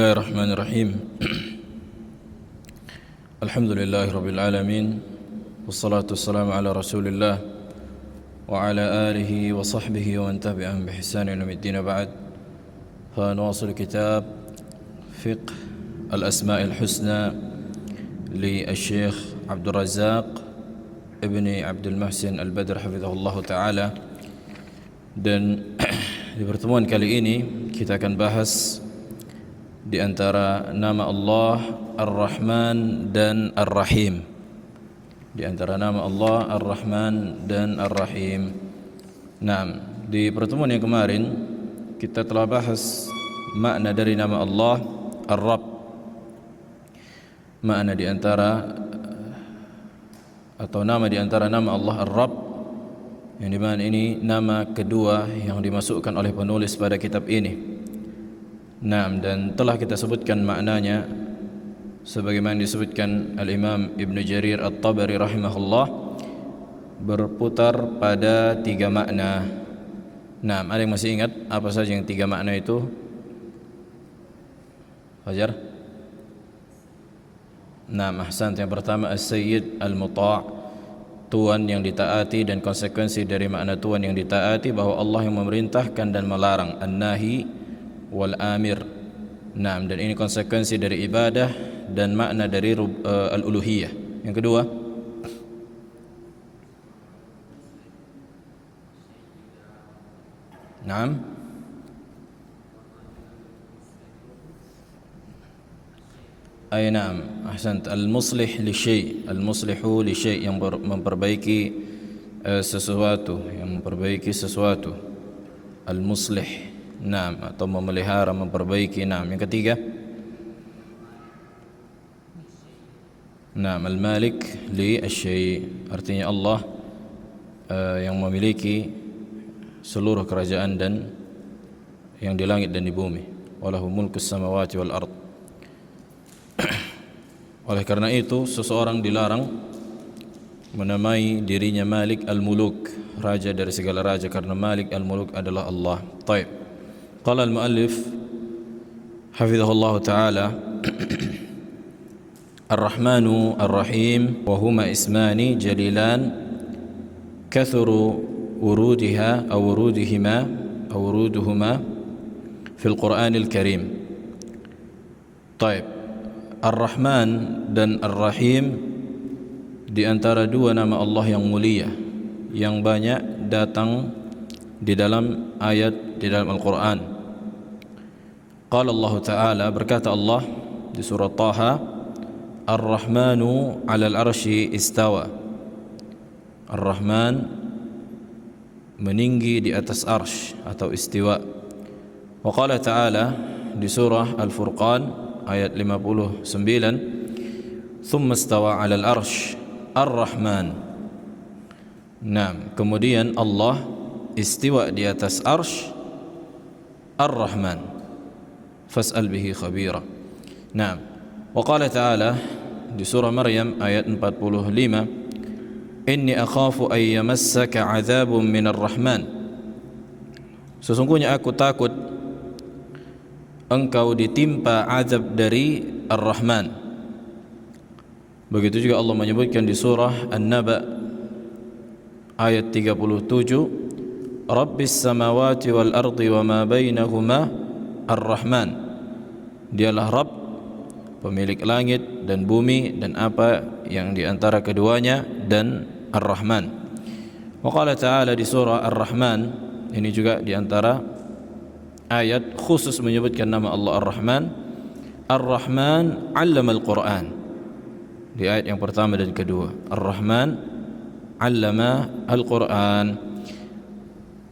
Bismillahirrahmanirrahim. Alhamdulillahirabbil alamin. Wassalatu wassalamu ala Rasulillah wa ala alihi wa sahbihi wa man tabi'ahum bi ihsan ila yaumil ba'd. Fa nuwasil kitab Fiqh al-Asma'il Husna li Asy-Syaikh Abdul Razzaq Ibni Abdul Muhsin Al-Badr hafizahullah taala. Dan di pertemuan kali ini kita akan bahas di antara nama Allah Ar-Rahman dan Ar-Rahim. Di antara nama Allah Ar-Rahman dan Ar-Rahim. Nah, di pertemuan yang kemarin kita telah bahas makna dari nama Allah Ar-Rabb. Makna di antara atau nama di antara nama Allah Ar-Rabb, yang dimana ini nama kedua yang dimasukkan oleh penulis pada kitab ini. Naam, dan telah kita sebutkan maknanya sebagaimana disebutkan Al-Imam Ibn Jarir At-Tabari rahimahullah, berputar pada 3 makna. Naam, ada yang masih ingat apa saja yang 3 makna itu? Fajar? Naam, ahsan. Yang pertama As-Sayyid Al-Muta', Tuan yang ditaati, dan konsekuensi dari makna Tuan yang ditaati bahwa Allah yang memerintahkan dan melarang, An-Nahi wal amir. Naam, dan ini konsekuensi dari ibadah dan makna dari al-uluhiyah. Yang kedua, naam, ay naam, ahsant, al-muslih li syai', al-muslihu li syai', yang memperbaiki sesuatu, yang memperbaiki sesuatu, al-muslih. Naam, atau memelihara, memperbaiki. Naam, yang ketiga, naam, al-malik li asy-syai', artinya Allah yang memiliki seluruh kerajaan dan yang di langit dan di bumi. Walahu mulkus samawati wal ard. Oleh karena itu seseorang dilarang menamai dirinya Malik al-Muluk, raja dari segala raja, karena Malik al-Muluk adalah Allah. Taib. Qala al-muallif hafizahullah taala, Ar-Rahmanu Ar-Rahim wa huma ismani jalilan kathuru wurudiha aw wurudihima aw wuruduhuma fil Qur'anil Karim. Taib. Ar-Rahman dan Ar-Rahim di antara 2 nama Allah yang mulia yang banyak datang di dalam ayat di dalam Al-Quran. Qala Allah Ta'ala, berkata Allah di surah Taha, Ar-Rahmanu 'alal arsy istawa. Ar-Rahman meninggi di atas arsy atau istiwa. Wa qala Ta'ala di surah Al-Furqan ayat 59, Thumma istawa 'alal arsy Ar-Rahman. Nah, kemudian Allah istiwa di atas arsy Ar-Rahman, fas'al bihi khabira. Nah, wa qala ta'ala di surah Maryam ayat 45, Inni akhafu ay yamassaka 'adzabun minar Rahman. Sesungguhnya aku takut engkau ditimpa azab dari Ar-Rahman. Begitu juga Allah menyebutkan di surah An-Naba ayat 37, Rabbis samawati wal ardi wa ma bainahuma Ar-Rahman. Dialah Rabb, pemilik langit dan bumi dan apa yang di antara keduanya, dan Ar-Rahman. Wa qala ta'ala di surah Ar-Rahman, ini juga di antara ayat khusus menyebutkan nama Allah Ar-Rahman. Ar-Rahman 'allama al-Qur'an. Di ayat yang pertama dan kedua, Ar-Rahman 'allama al-Qur'an.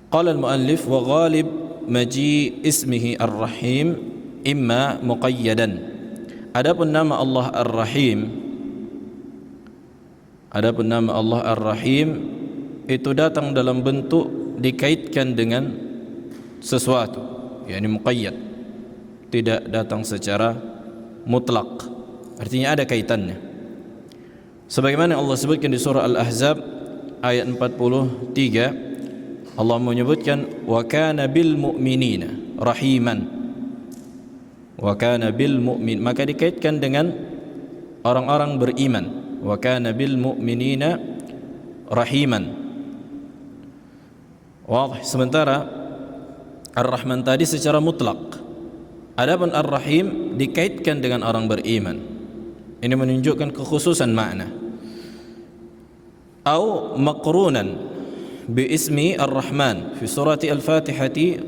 Qala al-muallif wa ghalib maji ismihi Ar-Rahim imma muqayyadan. Adapun nama Allah Ar-Rahim, adapun nama Allah Ar-Rahim itu datang dalam bentuk dikaitkan dengan sesuatu, yakni muqayyad, tidak datang secara mutlak, artinya ada kaitannya. Sebagaimana Allah sebutkan di surah Al-Ahzab ayat 43, Allah menyebutkan wa kana bil mu'minina rahiman. Wa kana bil mu'min, maka dikaitkan dengan orang-orang beriman. Wa kana bil mu'minina rahiman. Wadih. Sementara Ar-Rahman tadi secara mutlak. Adapun Ar-Rahim dikaitkan dengan orang beriman. Ini menunjukkan kekhususan makna. Atau maqrunan bi ismi Ar-Rahman fi surati Al-Fatihati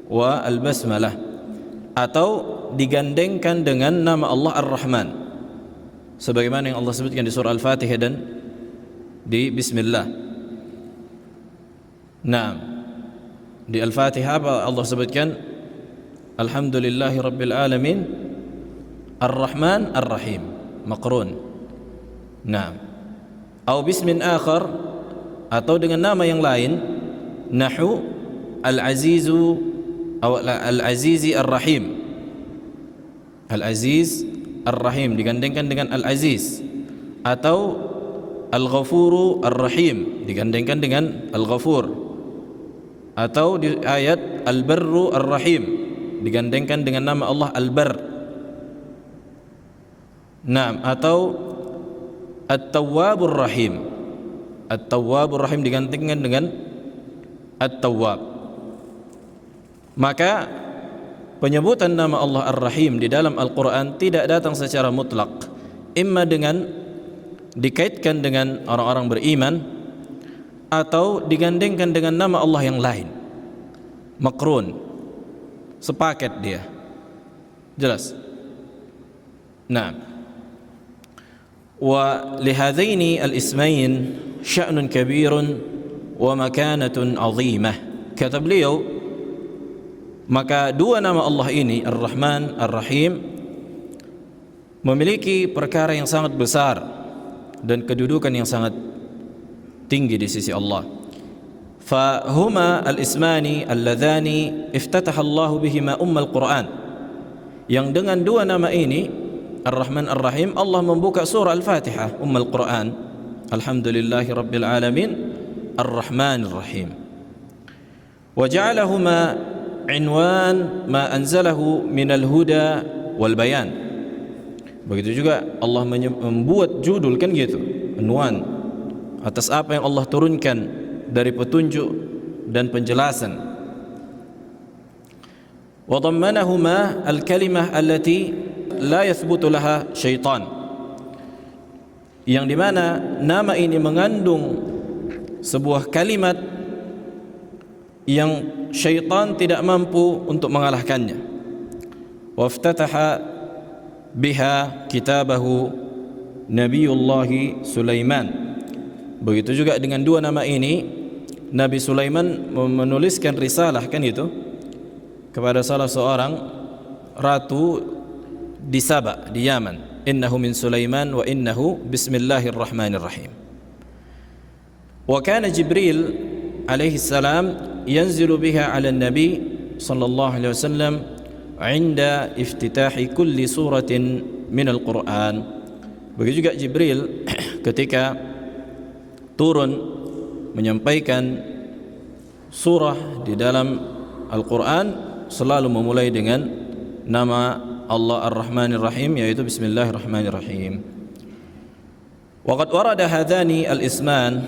wa Al-Basmalah, atau digandengkan dengan nama Allah Ar-Rahman sebagaimana yang Allah sebutkan di surah Al-Fatihah dan di Bismillah. Nah, di Al-Fatihah apa Allah sebutkan? Alhamdulillahi Rabbil Alamin Ar-Rahman Ar-Rahim, maqrun. Nah, atau bismin akhar, atau dengan nama yang lain, nahu Al-Azizu atau Al-Azizi Ar-Rahim. Al-Aziz Ar-Rahim digandengkan dengan Al-Aziz, atau Al-Ghafuru Ar-Rahim digandengkan dengan Al-Ghafur, atau di ayat Al-Barru Ar-Rahim digandengkan dengan nama Allah Al-Barr. Naam, atau At-Tawwabur Rahim. At-Tawwabur Rahim digandengkan dengan At-Tawwab. Maka penyebutan nama Allah Ar-Rahim di dalam Al-Quran tidak datang secara mutlak, imma dengan dikaitkan dengan orang-orang beriman, atau digandengkan dengan nama Allah yang lain, makrun, sepaket dia. Jelas? Nah, wa lihadaini al-ismain sya'nun kabirun wa makanatun azimah. Kata beliau, maka dua nama Allah ini, Ar-Rahman, Ar-Rahim, memiliki perkara yang sangat besar dan kedudukan yang sangat tinggi di sisi Allah. Fahuma al-ismani alladhani iftataha Allah bihima ummul Quran. Yang dengan dua nama ini, Ar-Rahman, Ar-Rahim, Allah membuka surah Al-Fatihah, ummul Quran. Alhamdulillahi Rabbil Alamin Ar-Rahman Ar-Rahim. Wa ja'alahuma inwan ma anzalahu minal huda wal bayan. Begitu juga Allah membuat judul, kan gitu, unwan, atas apa yang Allah turunkan dari petunjuk dan penjelasan. Wa dhammanahuma al-kalimah allati la yathbutu laha syaitan, yang dimana nama ini mengandung sebuah kalimat yang syaitan tidak mampu untuk mengalahkannya. Waftataha biha kitabahu Nabiyullah Sulaiman. Begitu juga dengan dua nama ini, Nabi Sulaiman menuliskan risalah, kan itu, kepada salah seorang ratu di Saba, di Yaman. Innahu min Sulaiman wa innahu bismillahirrahmanirrahim. Wa kana Jibril alaihi salam yanzilu biha ala nabi sallallahu alaihi wasallam 'inda iftitahi kulli suratin min al-Quran. Begitu juga Jibril ketika turun menyampaikan surah di dalam Al-Quran selalu memulai dengan nama Allah Ar-Rahman Ar-Rahim, yaitu Bismillahirrahmanirrahim. Wa qad warada hadhani al-isman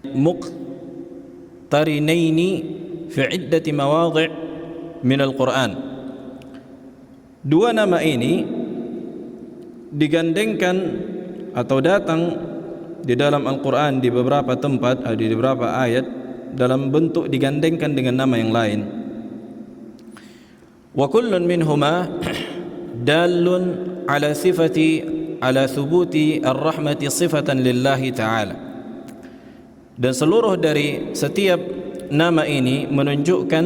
muqtarinaini fi iddati mawadhi' min al-Quran. Dua nama ini digandengkan atau datang di dalam Al-Quran di beberapa tempat, di beberapa ayat, dalam bentuk digandengkan dengan nama yang lain. Wa kullun minhuma dalun ala thubuti ar-rahmati sifatan lillahi ta'ala. Dan seluruh dari setiap nama ini menunjukkan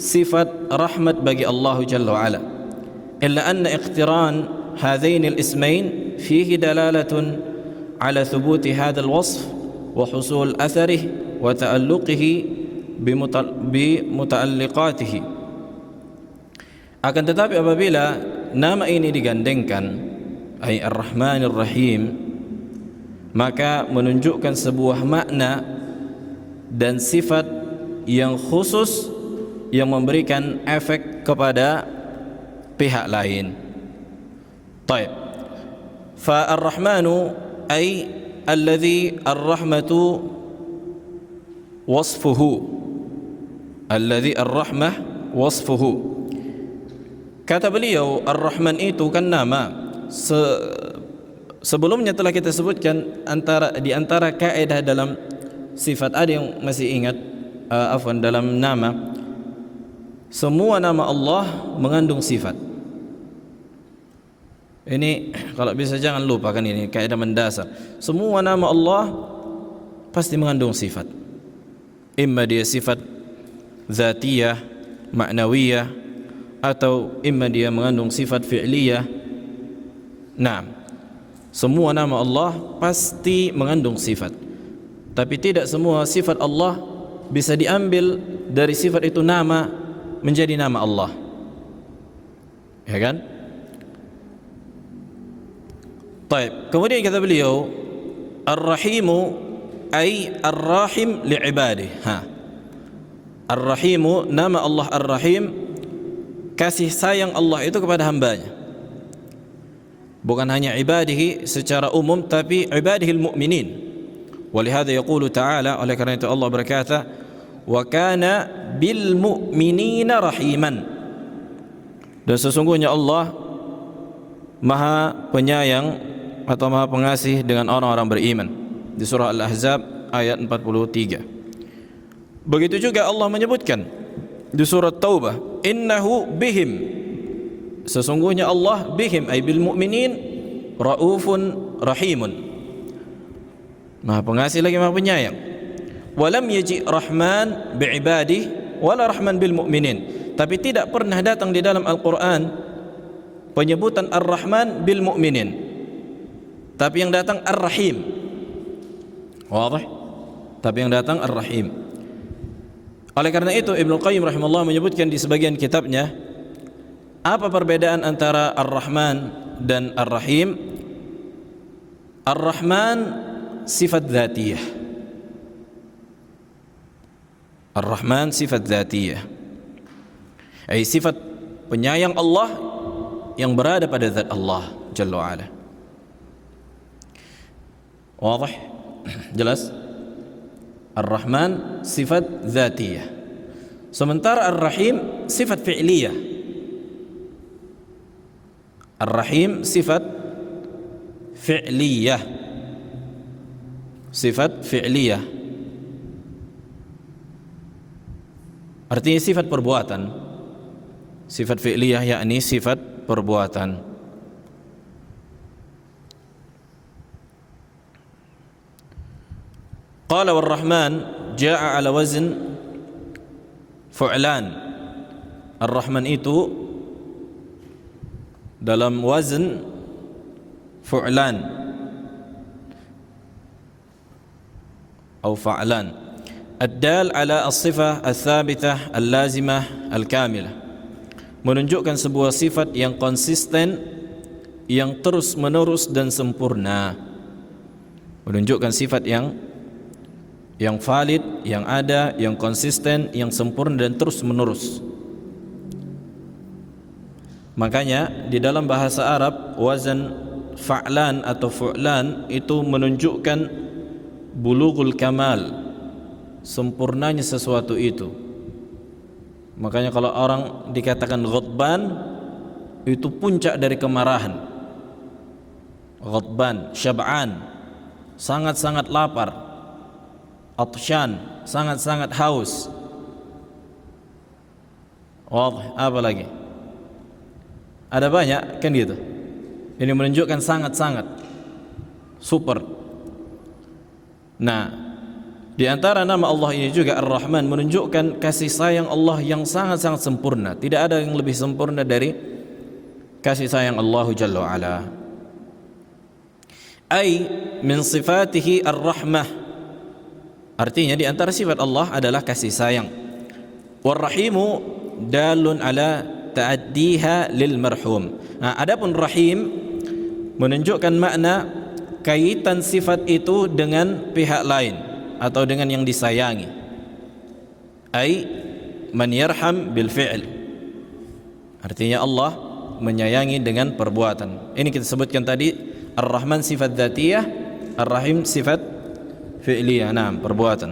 sifat rahmat bagi Allah Jalla wa Ala. Illa anna iqtiran hadain al-ismain fihi dalalatun ala thubuti hadha al-wasf wa husul atharih wa ta'alluqihi bimuta'alliqatihi. Akan tetapi apabila nama ini digandengkan, ay Ar-Rahman Ar-Rahim, maka menunjukkan sebuah makna dan sifat yang khusus yang memberikan efek kepada pihak lain. Baik. Fa ar-Rahmanu ay alladhi ar-rahmatu wasfuhu. Alladhi ar-rahmah wasfuhu. Kata beliau, Ar-Rahman itu kan nama. Sebelumnya telah kita sebutkan di antara kaedah dalam sifat, ada yang masih ingat dalam nama, semua nama Allah mengandung sifat. Ini kalau bisa jangan lupakan, ini kaedah mendasar. Semua nama Allah pasti mengandung sifat. Imma dia sifat zatiyah, ma'nawiyah, atau imma dia mengandung sifat fi'liyah. Nah, semua nama Allah pasti mengandung sifat. Tapi tidak semua sifat Allah bisa diambil dari sifat itu nama menjadi nama Allah. Ya kan? Baik, kemudian kata beliau, Ar-Rahimu ay Ar-Rahim li'ibadihi. Ar-Rahimu, nama Allah Ar-Rahim, kasih sayang Allah itu kepada hambanya. Bukan hanya ibadihi secara umum, tapi ibadihil mu'minin. Walihada yaqulu ta'ala, oleh kerana itu Allah berkata, wa kana bil mu'minina rahiman. Dan sesungguhnya Allah maha penyayang atau maha pengasih dengan orang-orang beriman. Di surah Al-Ahzab ayat 43. Begitu juga Allah menyebutkan di surah Taubah, innahu bihim, sesungguhnya Allah bihim ay bil mu'minin raufun rahimun, maha pengasih lagi maha penyayang. Walam yaji rahman bi'ibadihi wala rahman bil mu'minin, tapi tidak pernah datang di dalam Al-Quran penyebutan Ar-Rahman bil mu'minin, tapi yang datang Ar-Rahim. Wadah? Tapi yang datang Ar-Rahim. Oleh karena itu Ibnu Qayyim rahimahullah menyebutkan di sebagian kitabnya, apa perbedaan antara Ar-Rahman dan Ar-Rahim? Ar-Rahman sifat dzatiyah. Ar-Rahman sifat dzatiyah, ay sifat penyayang Allah yang berada pada zat Allah Jalla wa Ala. Wadah? Jelas? Ar-Rahman sifat dzatiyah, sementara Ar-Rahim sifat fi'liyah. Ar-Rahim sifat fi'liyah, sifat fi'liyah artinya sifat perbuatan. Sifat fi'liyah yakni sifat perbuatan. Qala war-Rahman jaa'a ala wazn fu'lan. Ar-Rahman itu dalam wazn fu'lan atau fa'lan, ad-dal ala as-sifah ats-tsabitah al-lazimah al-kamilah, menunjukkan sebuah sifat yang konsisten, yang terus menerus dan sempurna. Menunjukkan sifat yang valid, yang ada, yang konsisten, yang sempurna dan terus menerus. Makanya di dalam bahasa Arab wazan fa'lan atau fu'lan itu menunjukkan bulughul kamal, sempurnanya sesuatu itu. Makanya kalau orang dikatakan ghadban, itu puncak dari kemarahan. Ghadban, syab'an, sangat-sangat lapar. Atsyan, sangat-sangat haus. Apa lagi? Ada banyak kan gitu. Ini menunjukkan sangat-sangat super. Nah, di antara nama Allah ini juga Ar-Rahman menunjukkan kasih sayang Allah yang sangat-sangat sempurna. Tidak ada yang lebih sempurna dari kasih sayang Allah Jalla wa Ala. Ay min sifatihi ar-rahmah, artinya di antara sifat Allah adalah kasih sayang. War-Rahimu dalun ala ta'addiha lil marhum. Nah, adapun Rahim menunjukkan makna kaitan sifat itu dengan pihak lain atau dengan yang disayangi. Ai man yarham bil fi'l. Artinya Allah menyayangi dengan perbuatan. Ini kita sebutkan tadi, Ar-Rahman sifat dzatiyah, Ar-Rahim sifat fi'liyah, perbuatan.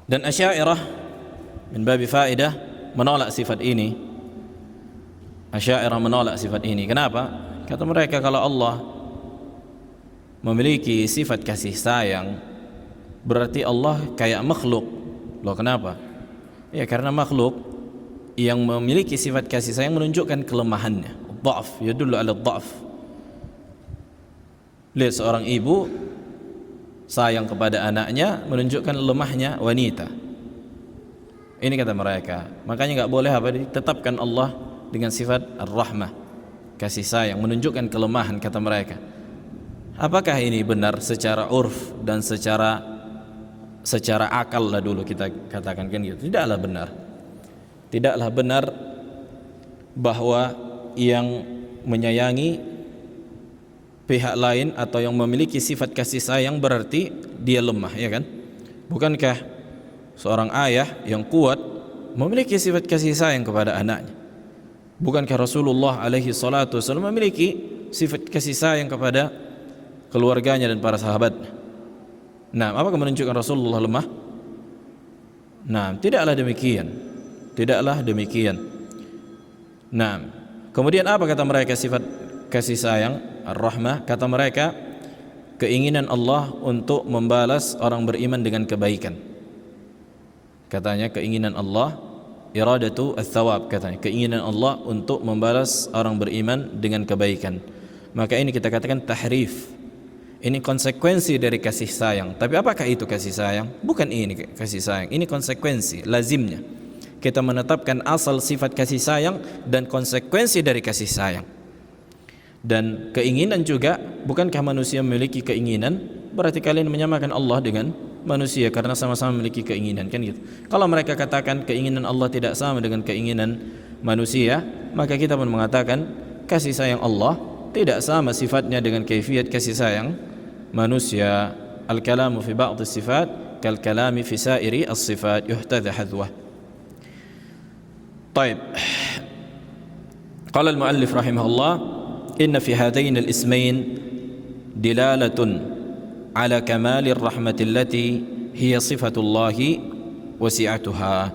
Dan Asy'ariyah min babi faedah menolak sifat ini. Asy'ariyah menolak sifat ini. Kenapa? Kata mereka, kalau Allah memiliki sifat kasih sayang, berarti Allah kayak makhluk. Loh, kenapa? Ya karena makhluk yang memiliki sifat kasih sayang menunjukkan kelemahannya. Dha'f, yadullu ala dha'f. Lihat seorang ibu sayang kepada anaknya menunjukkan lemahnya wanita. Ini kata mereka. Makanya enggak boleh ditetapkan Allah dengan sifat ar-rahmah, kasih sayang, menunjukkan kelemahan, kata mereka. Apakah ini benar secara urf dan secara akal lah dulu kita katakan kan gitu? Tidaklah benar. Tidaklah benar bahwa yang menyayangi pihak lain atau yang memiliki sifat kasih sayang berarti dia lemah, ya kan? Bukankah seorang ayah yang kuat memiliki sifat kasih sayang kepada anaknya? Bukankah Rasulullah alaihi salatu wasallam memiliki sifat kasih sayang kepada keluarganya dan para sahabatnya? Apakah menunjukkan Rasulullah lemah? Tidaklah demikian. Tidaklah demikian. Kemudian apa kata mereka sifat kasih sayang, ar-rahmah? Kata mereka, keinginan Allah untuk membalas orang beriman dengan kebaikan. Katanya keinginan Allah, iradatu ats-tsawab, katanya keinginan Allah untuk membalas orang beriman dengan kebaikan. Maka ini kita katakan tahrif. Ini konsekuensi dari kasih sayang. Tapi apakah itu kasih sayang? Bukan ini kasih sayang. Ini konsekuensi, lazimnya. Kita menetapkan asal sifat kasih sayang dan konsekuensi dari kasih sayang. Dan keinginan juga, bukankah manusia memiliki keinginan? Berarti kalian menyamakan Allah dengan manusia karena sama-sama memiliki keinginan, kan gitu. Kalau mereka katakan keinginan Allah tidak sama dengan keinginan manusia, maka kita pun mengatakan kasih sayang Allah tidak sama sifatnya dengan kaifiyat kasih sayang manusia. Al-kalamu fi ba'd as-sifat kal kalami fi sa'iri as-sifat yuhtadha hadwah. Baik. Qala al-muallif rahimahullah, inna fi hadain al-ismain dilalatun ala kamali ar-rahmati allati hiya sifatullahi wa si'atuha.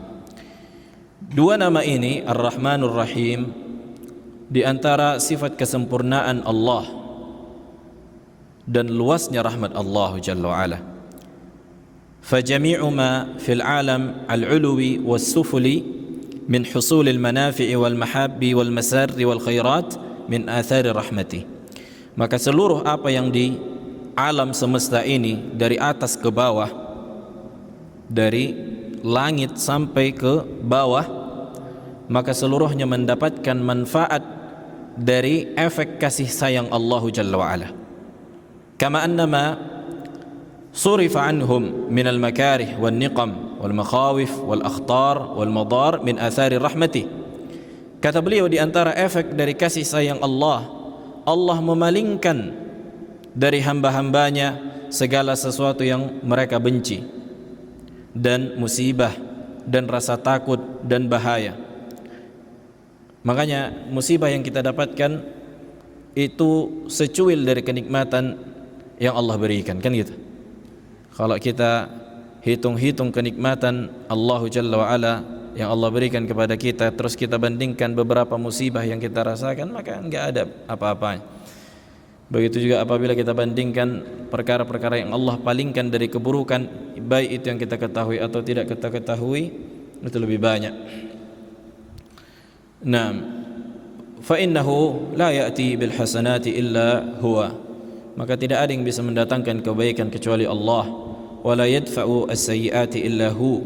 Dua nama ini, Ar-Rahmanur Rahim, di antara sifat kesempurnaan Allah dan luasnya rahmat Allah Jalla wa'ala. Fajami'u ma fil alam al-'ulwi was-sufli min husulil manafi'i wal mahabbi wal masarri wal khairat min athari rahmati. Maka seluruh apa yang di alam semesta ini, dari atas ke bawah, dari langit sampai ke bawah, maka seluruhnya mendapatkan manfaat dari efek kasih sayang Allah Jalla wa'ala. Kama annama surifa anhum minal makarih wal niqam wal makhawif wal akhtar wal madar min athari rahmati. Kata beliau, di antara efek dari kasih sayang Allah, Allah memalingkan dari hamba-hambanya segala sesuatu yang mereka benci, dan musibah, dan rasa takut, dan bahaya. Makanya musibah yang kita dapatkan itu secuil dari kenikmatan yang Allah berikan, kan gitu. Kalau kita hitung-hitung kenikmatan Allah Jalla wa'ala yang Allah berikan kepada kita, terus kita bandingkan beberapa musibah yang kita rasakan, maka enggak ada apa-apanya. Begitu juga apabila kita bandingkan perkara-perkara yang Allah palingkan dari keburukan, baik itu yang kita ketahui atau tidak kita ketahui, itu lebih banyak. Fa innahu la ya'ti bil hasanati illa huwa. Maka tidak ada yang bisa mendatangkan kebaikan kecuali Allah. Wa la yadfa'u as-sayyi'ati illa hu.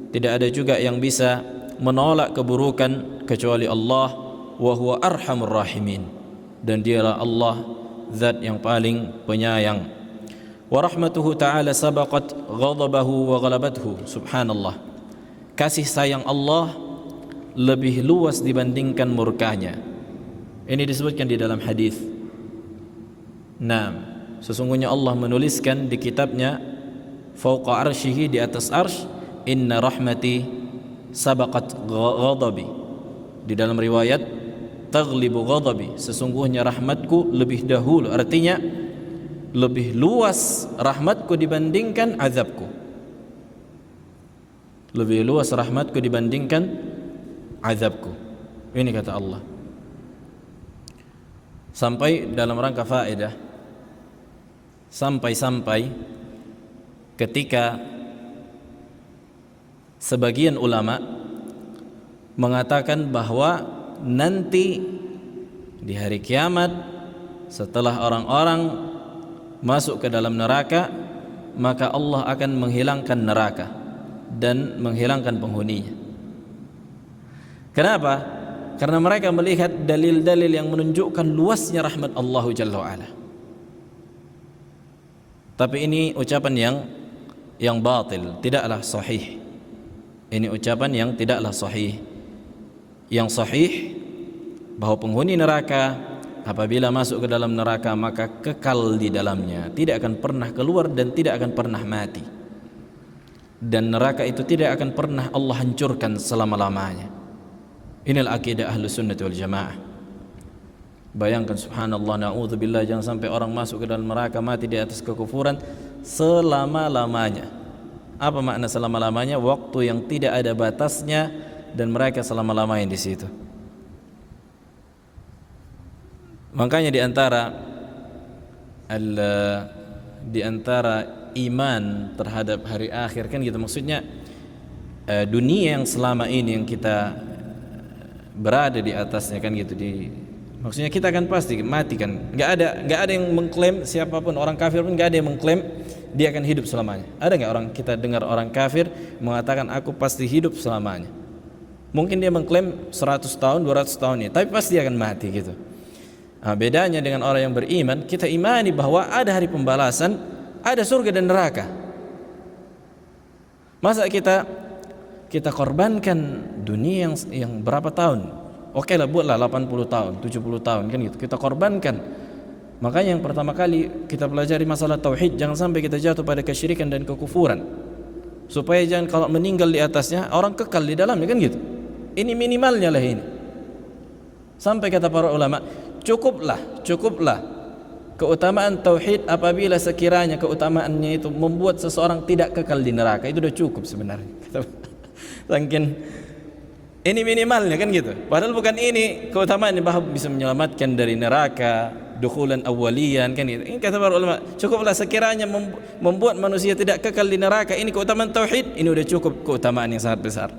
Tidak ada juga yang bisa menolak keburukan kecuali Allah. Wa huwa arhamur rahimin. Dan dialah Allah, zat yang paling penyayang. Wa rahmatuhu ta'ala sabaqat ghadabahu wa ghalabathu. Subhanallah. Kasih sayang Allah lebih luas dibandingkan murkanya. Ini disebutkan di dalam hadis. Sesungguhnya Allah menuliskan di kitabnya, fauqa arsyihi, di atas arsy, inna rahmati sabaqat ghadabi. Di dalam riwayat taghlibu ghadabi, sesungguhnya rahmatku lebih dahulu, artinya lebih luas rahmatku dibandingkan azabku. Lebih luas rahmatku dibandingkan azabku. Ini kata Allah. Sampai dalam rangka faedah, sampai ketika sebagian ulama mengatakan bahwa nanti di hari kiamat setelah orang-orang masuk ke dalam neraka, maka Allah akan menghilangkan neraka dan menghilangkan penghuninya. Kenapa? Karena mereka melihat dalil-dalil yang menunjukkan luasnya rahmat Allah Jalla wa'ala. Tapi ini ucapan yang batil, tidaklah sahih. Ini ucapan yang tidaklah sahih. Yang sahih bahwa penghuni neraka apabila masuk ke dalam neraka maka kekal di dalamnya, tidak akan pernah keluar dan tidak akan pernah mati. Dan neraka itu tidak akan pernah Allah hancurkan selama-lamanya. Inilah akidah Ahlus Sunnah wal Jamaah. Bayangkan, subhanallah, na'udzubillah, jangan sampai orang masuk ke dalam neraka mati di atas kekufuran selama-lamanya. Apa makna selama-lamanya? Waktu yang tidak ada batasnya dan mereka selama-lamanya di situ. Makanya di antara iman terhadap hari akhir kan gitu, maksudnya dunia yang selama ini yang kita berada di atasnya kan gitu, maksudnya kita akan pasti mati kan. Enggak ada yang mengklaim, siapapun orang kafir pun enggak ada yang mengklaim dia akan hidup selamanya. Ada enggak orang kita dengar orang kafir mengatakan aku pasti hidup selamanya? Mungkin dia mengklaim 100 tahun, 200 tahun ini, tapi pasti akan mati gitu. Nah, bedanya dengan orang yang beriman, kita imani bahwa ada hari pembalasan, ada surga dan neraka. Masa kita korbankan dunia yang berapa tahun? Oke lah, buatlah 80 tahun, 70 tahun kan gitu. Kita korbankan. Makanya yang pertama kali kita pelajari masalah tauhid, jangan sampai kita jatuh pada kesyirikan dan kekufuran. Supaya jangan kalau meninggal di atasnya orang kekal di dalamnya kan gitu. Ini minimalnya lah ini. Sampai kata para ulama, cukuplah keutamaan tauhid apabila sekiranya keutamaannya itu membuat seseorang tidak kekal di neraka, itu sudah cukup sebenarnya. Mungkin ini minimalnya kan gitu. Padahal bukan ini keutamaan yang bahwa bisa menyelamatkan dari neraka, dukhulan awwaliyan kan gitu. Ini kata para ulama, cukuplah sekiranya membuat manusia tidak kekal di neraka, ini keutamaan tauhid, ini sudah cukup keutamaan yang sangat besar.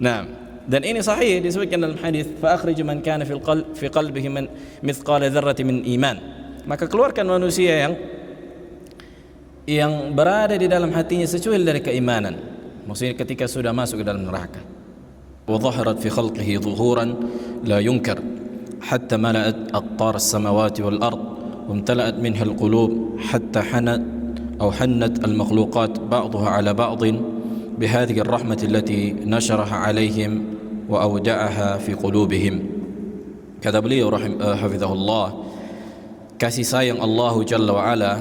Nah, dan ini sahih disebutkan dalam hadis, fa akhrij man kana fi qalbihi min mithqala dzarratin min iman. Maka keluarkan manusia yang berada di dalam hatinya secuil dari keimanan. Maksudnya ketika sudah masuk ke dalam neraka. Wa dhaharat fi khalqihi dhuhuran la yunkar hatta mala'at aqtar as-samawati wal ard wa imtala'at minha al-qulub hatta hannat al-makhluqat ba'daha 'ala ba'd bihadhihi ar-rahmati allati nasharaha 'alaihim wa awda'aha fi qulubihim. Kata beliau hafizahullah, kasih sayang Allah Jalla wa Ala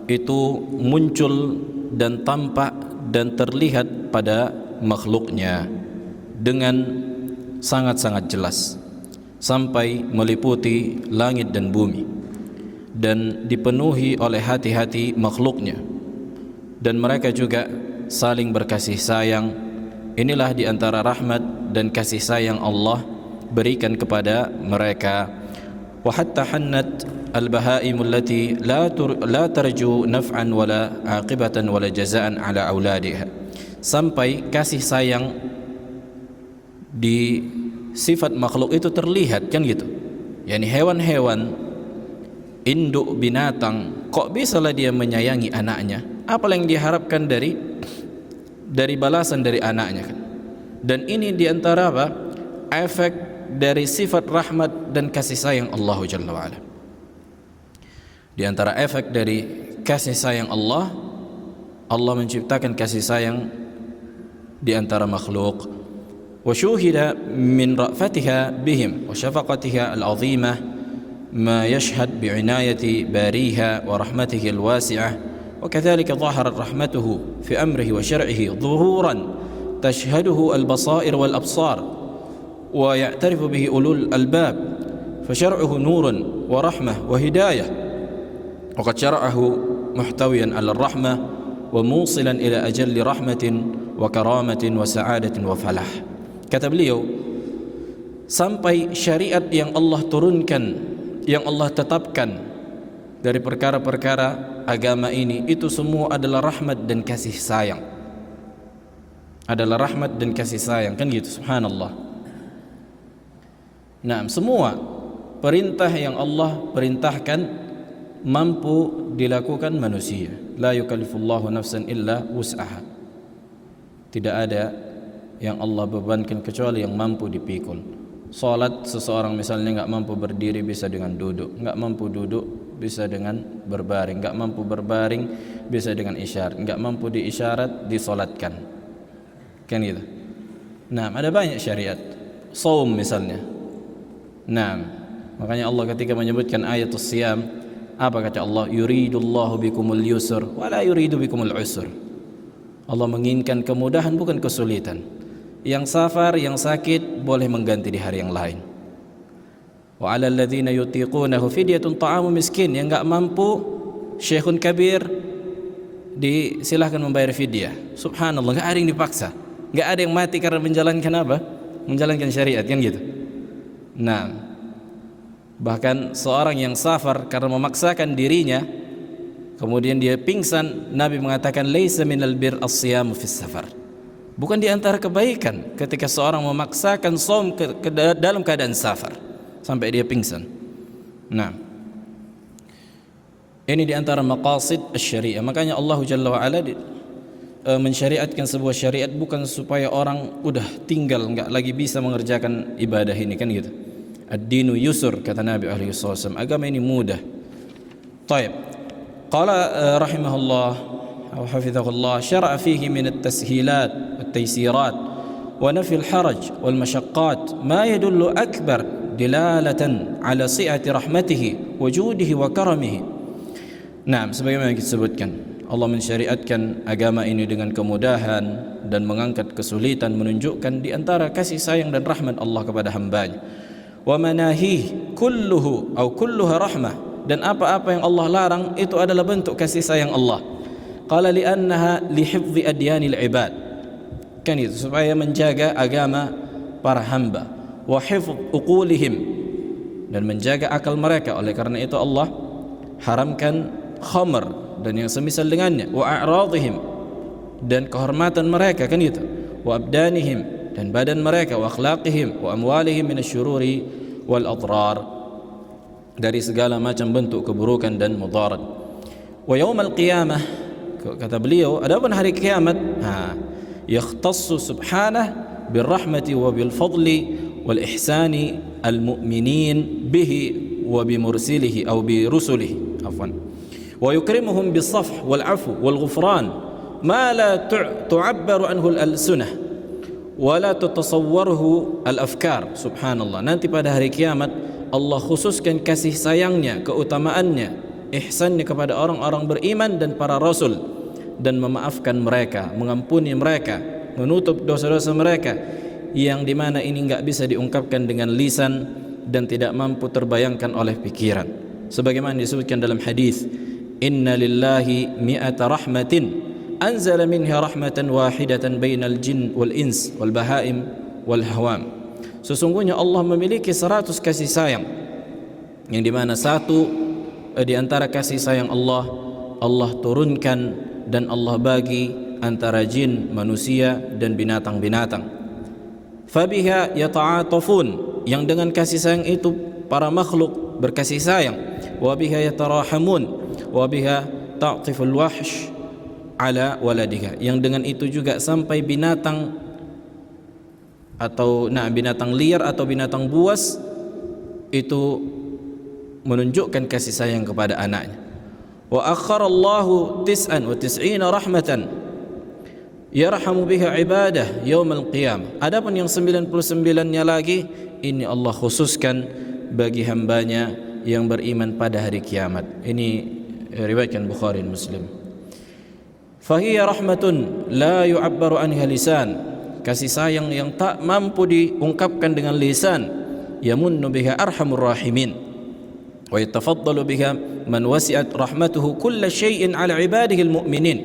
itu muncul dan tampak dan terlihat pada makhluknya dengan sangat-sangat jelas sampai meliputi langit dan bumi dan dipenuhi oleh hati-hati makhluknya, dan mereka juga saling berkasih sayang. Inilah di antara rahmat dan kasih sayang Allah berikan kepada mereka. Wa hatta hannat al-bahaim allati la tarju naf'an wala aqibatan wala jazaan ala auladiha. Sampai kasih sayang di sifat makhluk itu terlihat kan gitu. Yani hewan-hewan, induk binatang, kok bisalah dia menyayangi anaknya? Apa yang diharapkan dari balasan dari anaknya kan? Dan ini diantara apa? Efek dari sifat rahmat dan kasih sayang Allah Jalla wa'ala. Di antara efek dari kasih sayang Allah, Allah menciptakan kasih sayang di antara makhluk. Wa syuhida min ra'fatiha bihim wa syafaqatiha al-'azimah ma yashhad bi'inayati bariha wa rahmatihi al-wasi'ah. وكذلك ظهرت رحمته في أمره وشرعه ظهورا tashhaduhu al-basair wal absar wa ya'tarifu bihi ulul albab fa syar'uhu nurun wa rahmah wa hidayah wa qad syara'ahu muhtawiyan 'ala ar-rahmah wa musilan ila ajalli rahmatin wa karamatin wa sa'adatin wa falah. Kata beliau, sampai syariat yang Allah turunkan, yang Allah tetapkan dari perkara-perkara agama ini, itu semua adalah rahmat dan kasih sayang. Adalah rahmat dan kasih sayang, kan gitu, subhanallah. Nah, semua perintah yang Allah perintahkan mampu dilakukan manusia. La yukallifullahu nafsan illa wus'aha. Tidak ada yang Allah bebankan kecuali yang mampu dipikul. Salat, seseorang misalnya enggak mampu berdiri, bisa dengan duduk. Enggak mampu duduk, bisa dengan berbaring. Enggak mampu berbaring, bisa dengan isyarat. Enggak mampu diisyarat, disolatkan. Kan gitu. Nah, ada banyak syariat. Saum misalnya. Nah, makanya Allah ketika menyebutkan ayatus siyam, apa kata Allah? Yuridullahu bikumul yusr wa la yuridu bikumul usr. Allah menginginkan kemudahan, bukan kesulitan. Yang safar, yang sakit boleh mengganti di hari yang lain. Wa 'alal ladzina yutiqunahu fidyatun ta'amu miskin. Yang enggak mampu, syekhun kabir, disilahkan membayar fidyah. Subhanallah, enggak ada yang dipaksa. Enggak ada yang mati karena menjalankan apa? Menjalankan syariat, kan gitu. Nah, bahkan seorang yang safar karena memaksakan dirinya, kemudian dia pingsan, Nabi mengatakan laisa minal bir as-siyamu fis safar. Bukan di antara kebaikan ketika seorang memaksakan shaum dalam keadaan safar sampai dia pingsan. Nah, ini di antara maqasid asy-syariah. Makanya Allah Jalla wa Ala mensyariatkan sebuah syariat bukan supaya orang udah tinggal enggak lagi bisa mengerjakan ibadah ini, kan gitu. Ad-dinu yusur, kata Nabi alaihi wasallam. Agama ini mudah. Baik. Qala rahimahullah wa hafizahullah, syara'a fihi min at-tashilat wat-taysirat wa nafi al-haraj wal mashaqqat ma yadullu akbar dilalatan ala si'ati rahmatihi wa judihi wa karamihi. Nah, sebagaimana kita sebutkan, Allah mensyariatkan agama ini dengan kemudahan dan mengangkat kesulitan, menunjukkan di antara kasih sayang dan rahmat Allah kepada hamba-Nya. Wa manahih kulluhu atau kulluha rahmah, dan apa-apa yang Allah larang itu adalah bentuk kasih sayang Allah. Qala li'annaha lihifdhi adyanil ibad, kan itu supaya menjaga agama para hamba, wa hifdh uqulihim, dan menjaga akal mereka. Oleh karena itu Allah haramkan khamr dan yang semisal dengannya, wa a'radhihim, dan kehormatan mereka, kan itu, wa abdanihim, dan badan mereka, wa akhlaqihim, wa amwalihim minasyururi wal adrar, dari segala macam bentuk keburukan dan mudarat. Wa yaumal qiyamah, kata beliau, adapun hari kiamat, yakhtassu subhanahu birrahmati wa bil fadli wal ihsani al mu'minin bihi wa bi mursilihi aw bi rusulihi, afwan, wa yukrimuhum bis safh wal afu wal ghufran ma la tu'abbaru anhu al alsunah wa la tatasawwaruhu al afkar. Subhanallah, nanti pada hari kiamat Allah khususkan kasih sayangnya, keutamaannya, ihsannya kepada orang-orang beriman dan para rasul, dan memaafkan mereka, mengampuni mereka, menutup dosa-dosa mereka, yang dimana ini enggak bisa diungkapkan dengan lisan dan tidak mampu terbayangkan oleh pikiran. Sebagaimana disebutkan dalam hadis, inna lillahi mi'ata rahmatin anzala minha rahmatan wahidatan bainal jin wal ins wal bahaim wal hawam. Sesungguhnya Allah memiliki 100 kasih sayang, yang dimana satu di antara kasih sayang Allah, Allah turunkan dan Allah bagi antara jin, manusia dan binatang-binatang. Fabiha yata'atafun, yang dengan kasih sayang itu para makhluk berkasih sayang. Wa biha yatarahamun, wa biha ta'tiful wahsh ala waladiha, yang dengan itu juga sampai binatang atau binatang liar atau binatang buas itu menunjukkan kasih sayang kepada anaknya. Wa akharallahu 99 rahmatan yarhamu biha ibadah yaumal qiyamah. Adapun yang 99-nya lagi, ini Allah khususkan bagi hambanya yang beriman pada hari kiamat. Ini riwayatkan Bukhari dan Muslim. Fahiya rahmatun la yu'abbaru anha lisan, kasih sayang yang tak mampu diungkapkan dengan lisan. Yamunnu biha arhamur rahimin wa yatafaddalu biha man wasi'at rahmatuhu kulla syai'in ala ibadihi almu'minin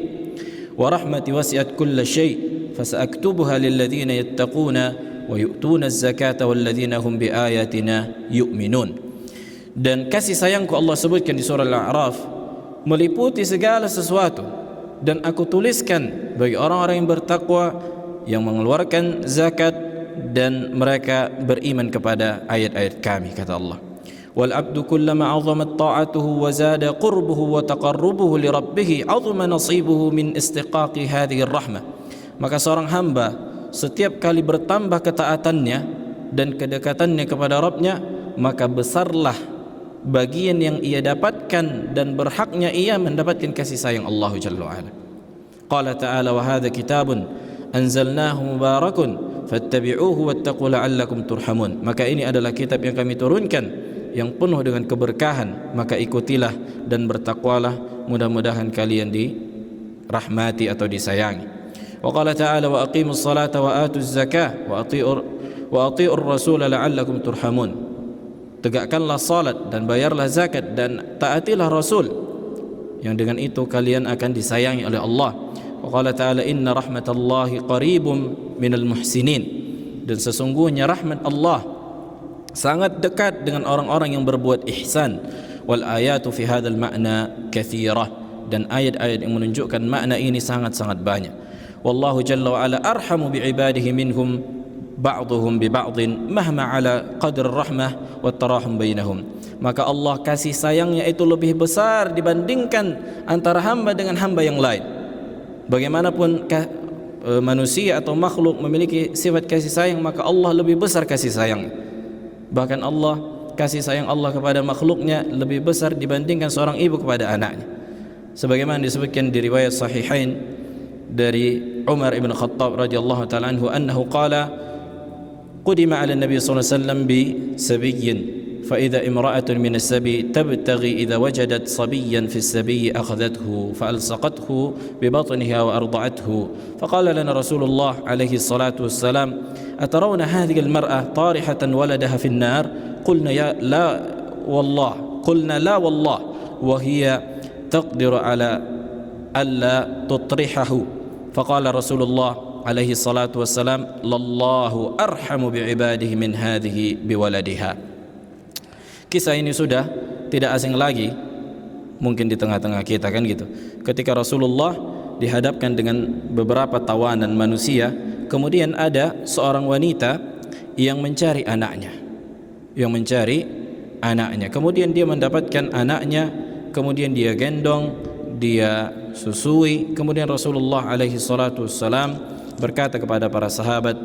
wa rahmati wasi'at kulla syai' fasaktubuha lilladhina yattaquna wa yu'tuna az-zakata walladhina hum biayatina yu'minun. Dan kasih sayangku Allah sebutkan di surah Al-A'raf meliputi segala sesuatu, dan aku tuliskan bagi orang-orang yang bertakwa, yang mengeluarkan zakat dan mereka beriman kepada ayat-ayat kami, kata Allah. Wal abdu kullama 'azamat ta'atuhu wa zada qurbuhu wa taqarrubuhu li rabbih 'azama nasibuhu min istiqaqi hadhihi ar-rahmah. Maka seorang hamba setiap kali bertambah ketaatannya dan kedekatannya kepada Rabbnya, maka besarlah bagian yang ia dapatkan dan berhaknya ia mendapatkan kasih sayang Allah Jalla wa Ala. Qala ta'ala wa hadha kitabun anzalnahu mubarakun fattabi'uhu wattaqu la'allakum turhamun. Maka ini adalah kitab yang kami turunkan yang penuh dengan keberkahan, maka ikutilah dan bertakwalah, mudah-mudahan kalian dirahmati atau disayangi. Wa qala ta'ala wa aqimus salata wa atuz zakah wa ati'ur rasul la'allakum turhamun. Tegakkanlah salat dan bayarlah zakat dan taatilah Rasul, yang dengan itu kalian akan disayangi oleh Allah. Wa qala ta'ala inna rahmatallahi qaribum minal muhsinin. Dan sesungguhnya rahmat Allah sangat dekat dengan orang-orang yang berbuat ihsan. Wal ayatu fi hadzal ma'na katsirah. Dan ayat-ayat yang menunjukkan makna ini sangat-sangat banyak. Wallahu jalla wa ala arhamu bi'ibadihi minhum ba'dhum bi ba'dhin mahma ala qadr rahmah wa tarahum bainahum. Maka Allah kasih sayangnya itu lebih besar dibandingkan antara hamba dengan hamba yang lain. Bagaimanapun manusia atau makhluk memiliki sifat kasih sayang, maka Allah lebih besar kasih sayang. Bahkan Allah, kasih sayang Allah kepada makhluknya lebih besar dibandingkan seorang ibu kepada anaknya. Sebagaimana disebutkan di riwayat sahihain dari Umar ibn Khattab radhiyallahu ta'ala anhu annahu qala قدم على النبي صلى الله عليه وسلم بسبي فإذا امرأة من السبي تبتغي إذا وجدت صبيا في السبي أخذته فألصقته ببطنها وأرضعته فقال لنا رسول الله عليه الصلاة والسلام أترون هذه المرأة طارحة ولدها في النار قلنا لا والله وهي تقدر على ألا تطرحه فقال رسول الله alaihi salatu wassalam lallahu arhamu bi'ibadihi min hadhihi biwaladiha. Kisah ini sudah tidak asing lagi mungkin di tengah-tengah kita, kan gitu. Ketika Rasulullah dihadapkan dengan beberapa tawanan manusia, kemudian ada seorang wanita yang mencari anaknya, kemudian dia mendapatkan anaknya, kemudian dia gendong, dia susui. Kemudian Rasulullah alaihi salatu wassalam berkata kepada para sahabat,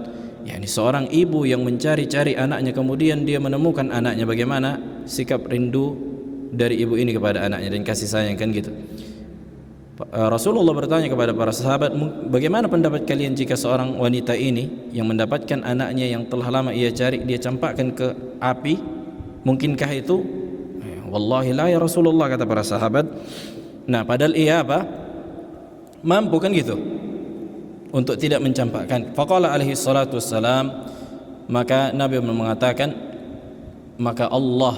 yakni seorang ibu yang mencari-cari anaknya, kemudian dia menemukan anaknya, bagaimana sikap rindu dari ibu ini kepada anaknya dan kasih sayang, kan gitu. Rasulullah bertanya kepada para sahabat, bagaimana pendapat kalian jika seorang wanita ini yang mendapatkan anaknya yang telah lama ia cari, dia campakkan ke api, mungkinkah itu? Wallahi la ya Rasulullah, kata para sahabat. Nah, padahal ia mampu, kan gitu, untuk tidak mencampakkan. Faqala alaihi salatu wassalam, maka Nabi mengatakan, maka Allah,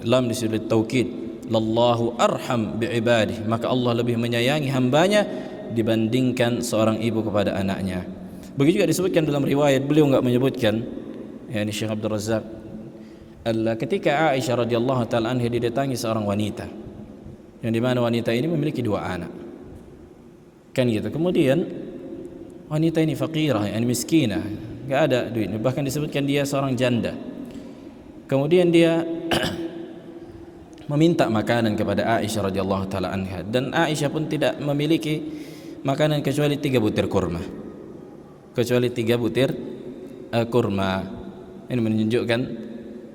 lam disebut taukid, lallahu arham bi'ibadih, maka Allah lebih menyayangi hambanya dibandingkan seorang ibu kepada anaknya. Begitu juga disebutkan dalam riwayat, beliau enggak menyebutkan, yakni Syekh Abdul Razzaq, ketika Aisyah radhiyallahu taala anha didatangi seorang wanita, yang dimana wanita ini memiliki 2 anak, kan gitu. Kemudian wanita ini faqirah, yani miskinah, enggak ada duit, bahkan disebutkan dia seorang janda. Kemudian dia meminta makanan kepada Aisyah radhiyallahu taala anha, dan Aisyah pun tidak memiliki makanan kecuali 3 butir kurma. Ini menunjukkan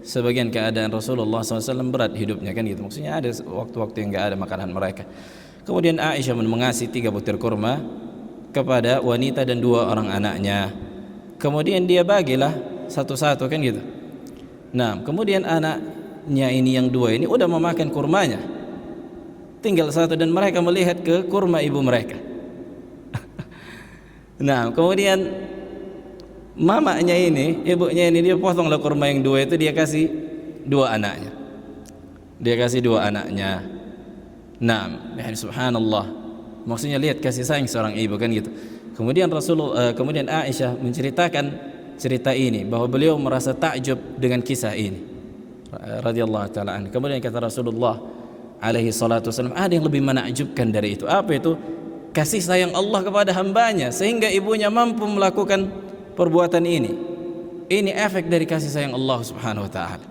sebagian keadaan Rasulullah SAW berat hidupnya, kan gitu. Maksudnya ada waktu-waktu yang enggak ada makanan mereka. Kemudian Aisyah mengasih 3 butir kurma kepada wanita dan 2 orang anaknya. Kemudian dia bagilah satu-satu, kan gitu. Nah, kemudian anaknya ini yang 2 ini udah memakan kurmanya, tinggal 1, dan mereka melihat ke kurma ibu mereka. Nah, kemudian mamanya ini, ibunya ini, dia potonglah kurma yang dua itu, dia kasih dua anaknya. Dia kasih dua anaknya. Nah, ya subhanallah. Maksudnya lihat kasih sayang seorang ibu kan gitu. Kemudian kemudian Aisyah menceritakan cerita ini, bahwa beliau merasa takjub dengan kisah ini, radhiyallahu taala anhu. Kemudian kata Rasulullah alaihi salatu wasallam, ada yang lebih menakjubkan dari itu. Apa itu? Kasih sayang Allah kepada hambanya sehingga ibunya mampu melakukan perbuatan ini. Ini efek dari kasih sayang Allah subhanahu wa ta'ala.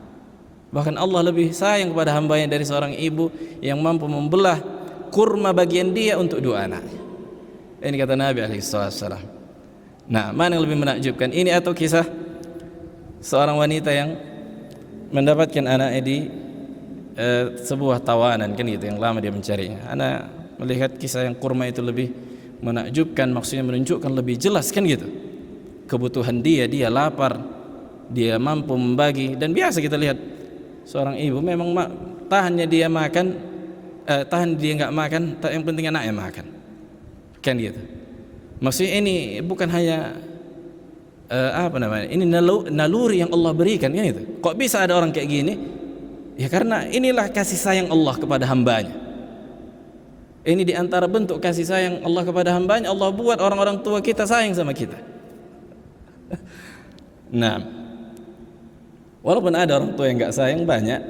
Bahkan Allah lebih sayang kepada hambanya dari seorang ibu yang mampu membelah kurma bagian dia untuk dua anaknya. Ini kata Nabi alaihi wasallam. Nah, mana yang lebih menakjubkan, ini atau kisah seorang wanita yang mendapatkan anaknya di sebuah tawanan kan gitu, yang lama dia mencarinya. Anak melihat kisah yang kurma itu lebih menakjubkan, maksudnya menunjukkan lebih jelas kan gitu kebutuhan dia lapar, dia mampu membagi. Dan biasa kita lihat seorang ibu memang tahannya dia makan, tahan dia nggak makan, yang penting anaknya makan kan gitu. Maksudnya ini bukan hanya ini naluri yang Allah berikan kan itu. Kok bisa ada orang kayak gini? Ya karena inilah kasih sayang Allah kepada hambanya. Ini diantara bentuk kasih sayang Allah kepada hambanya. Allah buat orang-orang tua kita sayang sama kita. Nah, walaupun ada orang tua yang enggak sayang banyak,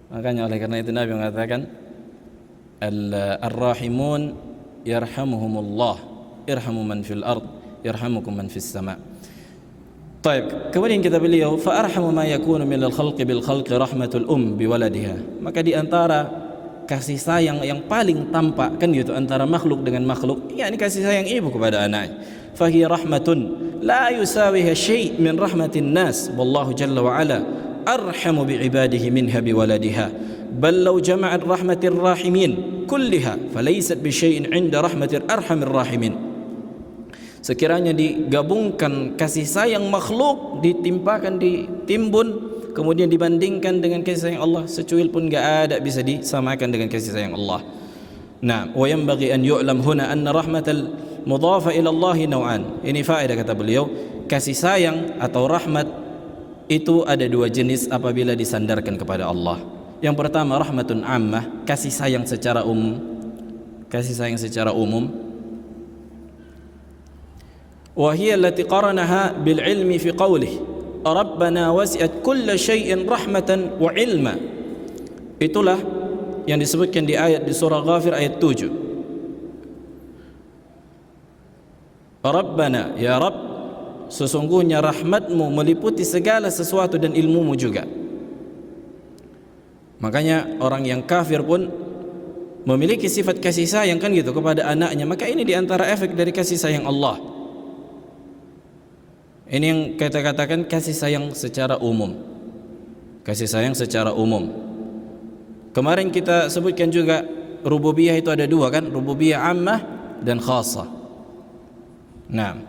makanya oleh karena itu Nabi mengatakan ar-rahimun yarhamuhumullah, irhamu man fil ard yarhamukum man fis sama. Baik, kemudian kita beliau fa arhamu ma yakunu min al-khalqi bil khalqi rahmatul bi waladiha. Maka di antara kasih sayang yang paling tampak kan gitu antara makhluk dengan makhluk, yakni kasih sayang ibu kepada anaknya. Fahiya rahmatun la yusawiha syai' min rahmatin nas, wallahu jalla wa ala arhamu bi ibadihi minha bi waladiha. Bal law jama'at rahmatir rahimin kulliha falaysat bi syai'in 'inda rahmatir arhamir rahimin. Sekiranya digabungkan kasih sayang makhluk, ditimpakan, ditimbun, kemudian dibandingkan dengan kasih sayang Allah, secuil pun enggak ada bisa disamakan dengan kasih sayang Allah. Nah, wa yanbaghi an yu'lam huna anna rahmatal mudhafa ila Allah naw'an. Ini faedah kata beliau, kasih sayang atau rahmat itu ada dua jenis apabila disandarkan kepada Allah. Yang pertama rahmatun ammah, kasih sayang secara umum. Kasih sayang secara umum. Wa hiya allati qaranaha bil ilmi fi qawlihi Rabbana wasi'at kulla syai'in rahmatan wa ilma. Itulah yang disebutkan di ayat di surah Ghafir ayat 7. Rabbana, ya Rabb, sesungguhnya rahmatmu meliputi segala sesuatu dan ilmumu juga. Makanya orang yang kafir pun memiliki sifat kasih sayang kan gitu kepada anaknya. Maka ini diantara efek dari kasih sayang Allah. Ini yang kita katakan kasih sayang secara umum. Kasih sayang secara umum. Kemarin kita sebutkan juga rububiyah itu ada dua kan, rububiyah ammah dan khassah. Nah,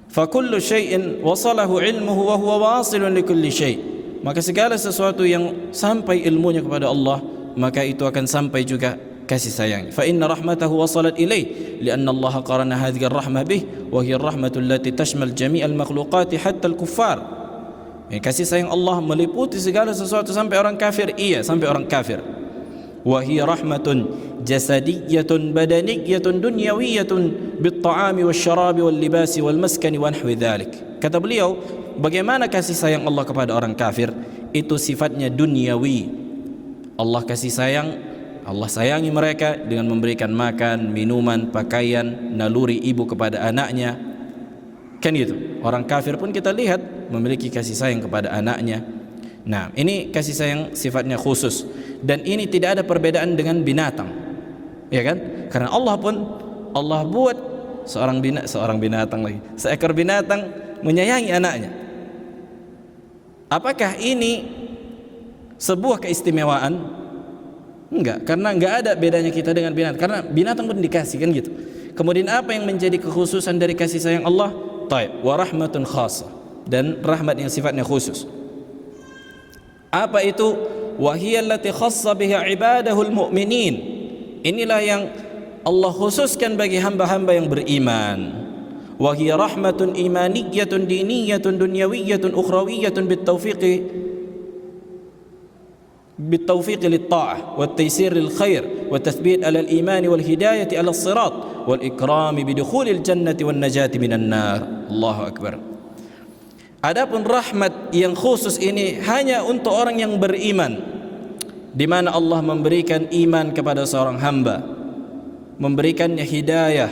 fa kullu syai'in wasalahu ilmuhu wa huwa wasilun li kulli syai'. Maka segala sesuatu yang sampai ilmunya kepada Allah, maka itu akan sampai juga kasih sayang. Fa inna rahmatahu wasalat ilaih lianna Allah qarana hadhihi ar-rahmah bih wa hiya ar-rahmatu allati tashmal jami'al makhluqati hatta al-kuffar. Kasih sayang Allah meliputi segala sesuatu sampai orang kafir, iya sampai orang kafir. Wa hiya rahmatun jasadiyyatun badaniyyatun dunyawiyyatun bit-ta'ami wasyarabi wal-libasi wal-maskani wa nahwi dhalik. Kata beliau, bagaimana kasih sayang Allah kepada orang kafir? Itu sifatnya duniawi. Allah kasih sayang, Allah sayangi mereka dengan memberikan makan, minuman, pakaian, naluri ibu kepada anaknya. Kan gitu. Orang kafir pun kita lihat memiliki kasih sayang kepada anaknya. Nah, ini kasih sayang sifatnya khusus, dan ini tidak ada perbedaan dengan binatang. Ya kan? Karena Allah pun Allah buat seekor binatang menyayangi anaknya. Apakah ini sebuah keistimewaan? Enggak, karena enggak ada bedanya kita dengan binatang. Karena binatang pun dikasih kan gitu. Kemudian apa yang menjadi kekhususan dari kasih sayang Allah? Taib, wa rahmatun khassa, dan rahmat yang sifatnya khusus. Apa itu? Wa hiya allati khassa biha ibadahul mu'minin. Inilah yang Allah khususkan bagi hamba-hamba yang beriman. wa hiya rahmatun imaniyatun diniyatun dunyawiyatun ukhrawiyatun بالتوفيق للطاعة والتيسير للخير والتثبيت على الإيمان والهداية على الصراط والإكرام بدخول الجنة والنجاة من النار. الله أكبر. Adapun rahmat yang khusus ini hanya untuk orang yang beriman, di mana Allah memberikan iman kepada seorang hamba, memberikannya hidayah,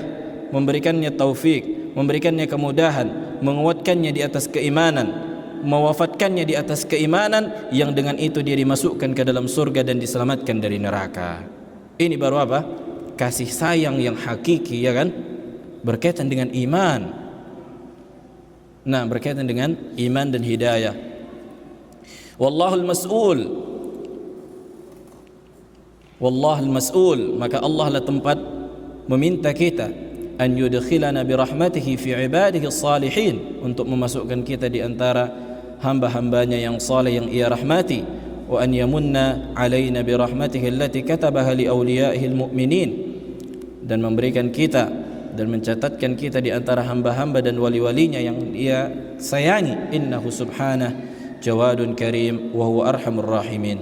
memberikannya taufik, memberikannya kemudahan, menguatkannya di atas keimanan, mewafatkannya di atas keimanan, yang dengan itu dia dimasukkan ke dalam surga dan diselamatkan dari neraka. Ini baru apa? Kasih sayang yang hakiki, ya kan? Berkaitan dengan iman. Nah, berkaitan dengan iman dan hidayah. Wallahul mas'ul. Wallahul mas'ul. Maka Allah lah tempat meminta kita an yudkhilana birahmatihi fi ibadihi salihin, untuk memasukkan kita di antara hamba-hambanya yang saleh yang ia rahmati, wa an yamunna alaina birahmatihi allati katabaha li awliyaihi almu'minin, dan memberikan kita dan mencatatkan kita di antara hamba-hamba dan wali-walinya yang ia sayangi. Innahu subhanah jawadun karim wa huwa arhamur rahimin.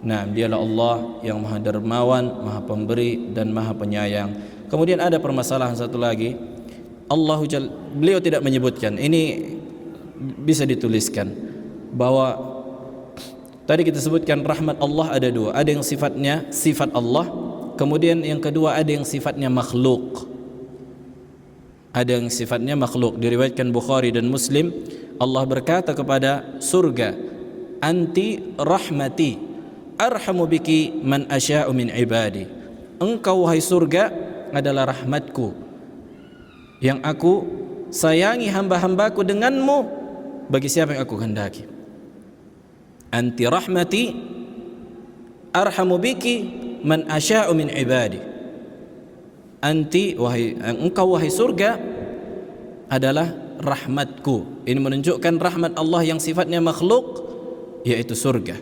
Nah, dialah Allah yang maha dermawan, maha pemberi dan maha penyayang. Kemudian ada permasalahan satu lagi, beliau tidak menyebutkan, ini bisa dituliskan, bahwa tadi kita sebutkan rahmat Allah ada dua, ada yang sifatnya sifat Allah, kemudian yang kedua ada yang sifatnya makhluk. Ada yang sifatnya makhluk. Diriwayatkan Bukhari dan Muslim, Allah berkata kepada surga, anti rahmati arhamu biki man asya'u min ibadi. Engkau wahai surga adalah rahmatku, yang aku sayangi hamba-hambaku denganmu bagi siapa yang aku kehendaki. Anti rahmati arhamu biki man asya'u min ibadi. Anti, engkau wahai surga adalah rahmatku. Ini menunjukkan rahmat Allah yang sifatnya makhluk, yaitu surga.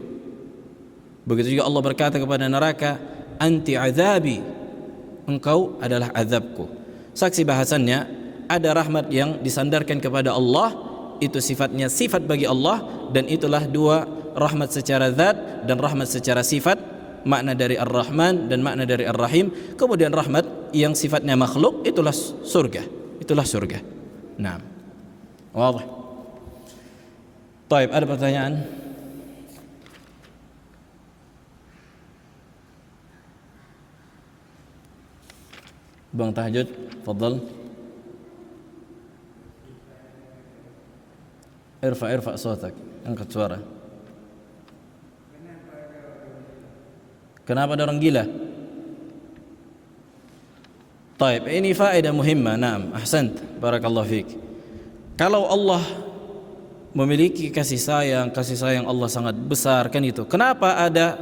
Begitu juga Allah berkata kepada neraka, anti azabi, engkau adalah azabku. Saksi bahasannya, ada rahmat yang disandarkan kepada Allah, itu sifatnya sifat bagi Allah, dan itulah dua, rahmat secara zat dan rahmat secara sifat. Makna dari Ar-Rahman dan makna dari Ar-Rahim. Kemudian rahmat yang sifatnya makhluk, itulah surga. Itulah surga. Nah, wadah. Taib, ada pertanyaan? Bang Tahajud, fadal. Irfa sautak, angkat suara. Kenapa ada orang gila? Taib, ini faedah muhimmah. Naam, ahsant, barakallahu fiik. Kalau Allah memiliki kasih sayang Allah sangat besar, kan itu. Kenapa ada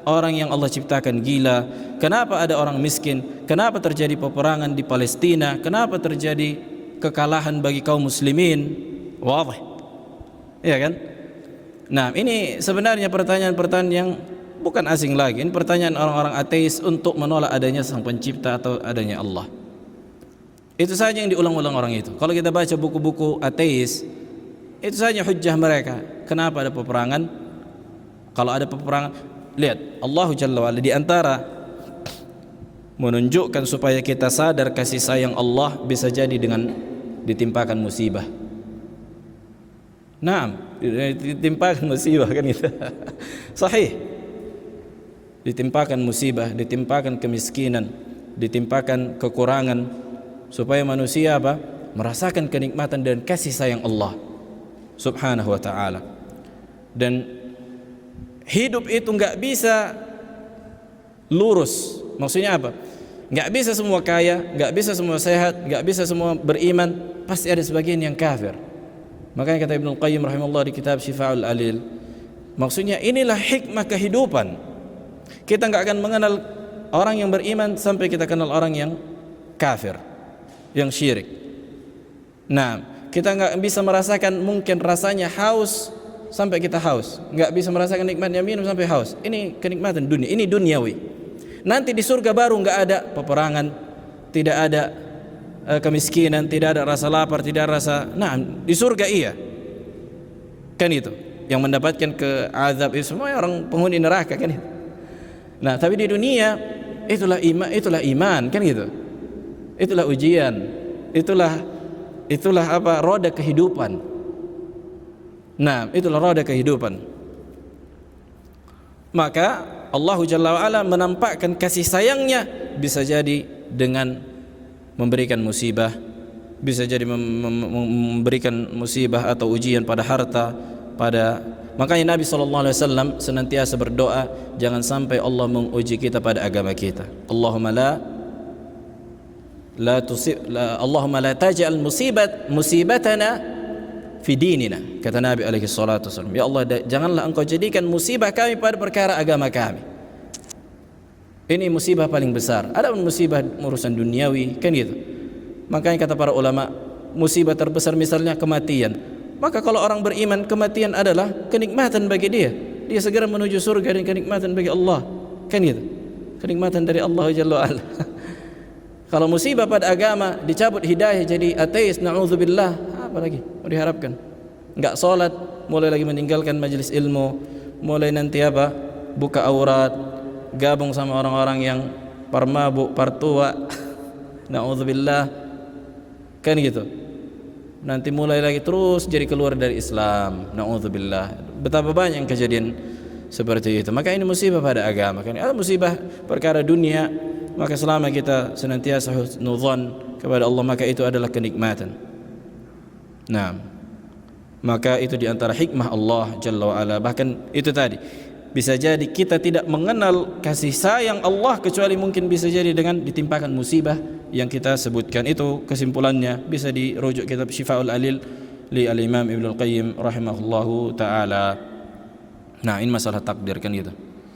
orang yang Allah ciptakan gila? Kenapa ada orang miskin? Kenapa terjadi peperangan di Palestina? Kenapa terjadi kekalahan bagi kaum muslimin? Wadah. Iya kan? Nah, ini sebenarnya pertanyaan-pertanyaan yang bukan asing lagi. Ini pertanyaan orang-orang ateis untuk menolak adanya sang pencipta atau adanya Allah. Itu saja yang diulang-ulang orang itu. Kalau kita baca buku-buku ateis, itu saja hujjah mereka. Kenapa ada peperangan? Kalau ada peperangan, lihat, Allah Jalla wa'ala di antara menunjukkan supaya kita sadar kasih sayang Allah bisa jadi dengan ditimpakan musibah. Naam, ditimpakan musibah, kan itu. Sahih. Ditimpakan musibah, ditimpakan kemiskinan, ditimpakan kekurangan, supaya manusia apa? Merasakan kenikmatan dan kasih sayang Allah Subhanahu wa ta'ala. Dan hidup itu enggak bisa lurus. Maksudnya apa? Enggak bisa semua kaya, enggak bisa semua sehat, enggak bisa semua beriman, pasti ada sebagian yang kafir. Makanya kata Ibnu Qayyim rahimahullah di kitab Syifa'ul Alil, maksudnya inilah hikmah kehidupan. Kita enggak akan mengenal orang yang beriman sampai kita kenal orang yang kafir, yang syirik. Nah, kita enggak bisa merasakan mungkin rasanya haus sampai kita haus, enggak bisa merasakan nikmatnya minum sampai haus. Ini kenikmatan dunia, ini duniawi. Nanti di surga baru enggak ada peperangan, tidak ada kemiskinan, tidak ada rasa lapar, tidak ada rasa. Nah, di surga iya. Kan itu. Yang mendapatkan ke azab itu semua orang penghuni neraka kan itu. Nah, tapi di dunia itulah iman kan gitu. Itulah ujian. Itulah apa? Roda kehidupan. Nah, itulah roda kehidupan. Maka Allah Jalla wa'ala menampakkan kasih sayangnya bisa jadi dengan memberikan musibah, bisa jadi memberikan musibah atau ujian pada harta, makanya Nabi SAW senantiasa berdoa jangan sampai Allah menguji kita pada agama kita. Allahumma la taj'al musibatana fi dinina, kata Nabi alaihi salatu wasallam. Ya Allah, janganlah engkau jadikan musibah kami pada perkara agama kami. Ini musibah paling besar. Ada musibah urusan duniawi kan gitu. Makanya kata para ulama, musibah terbesar misalnya kematian. Maka kalau orang beriman, kematian adalah kenikmatan bagi dia. Dia segera menuju surga dan kenikmatan bagi Allah. Kan gitu. Kenikmatan dari Allah Jalla wa'ala. Kalau musibah pada agama, dicabut hidayah jadi ateis, na'udzubillah, apa lagi mau diharapkan? Enggak salat, mulai lagi meninggalkan majelis ilmu, mulai nanti apa? Buka aurat, gabung sama orang-orang yang parmabuk, partua. Na'udzubillah. Kan gitu. Nanti mulai lagi terus jadi keluar dari Islam. Na'udzubillah. Betapa banyak kejadian seperti itu. Maka ini musibah pada agama. Kan ada musibah perkara dunia, maka selama kita senantiasa husnudzan kepada Allah, maka itu adalah kenikmatan. Nah, maka itu di antara hikmah Allah Jalla wa'ala. Bahkan itu tadi, bisa jadi kita tidak mengenal kasih sayang Allah kecuali mungkin bisa jadi dengan ditimpakan musibah yang kita sebutkan. Itu kesimpulannya bisa dirujuk kitab Syifaul Alil li al-Imam Ibnu Al-Qayyim rahimahullahu taala. Nah, ini masalah takdir kan gitu.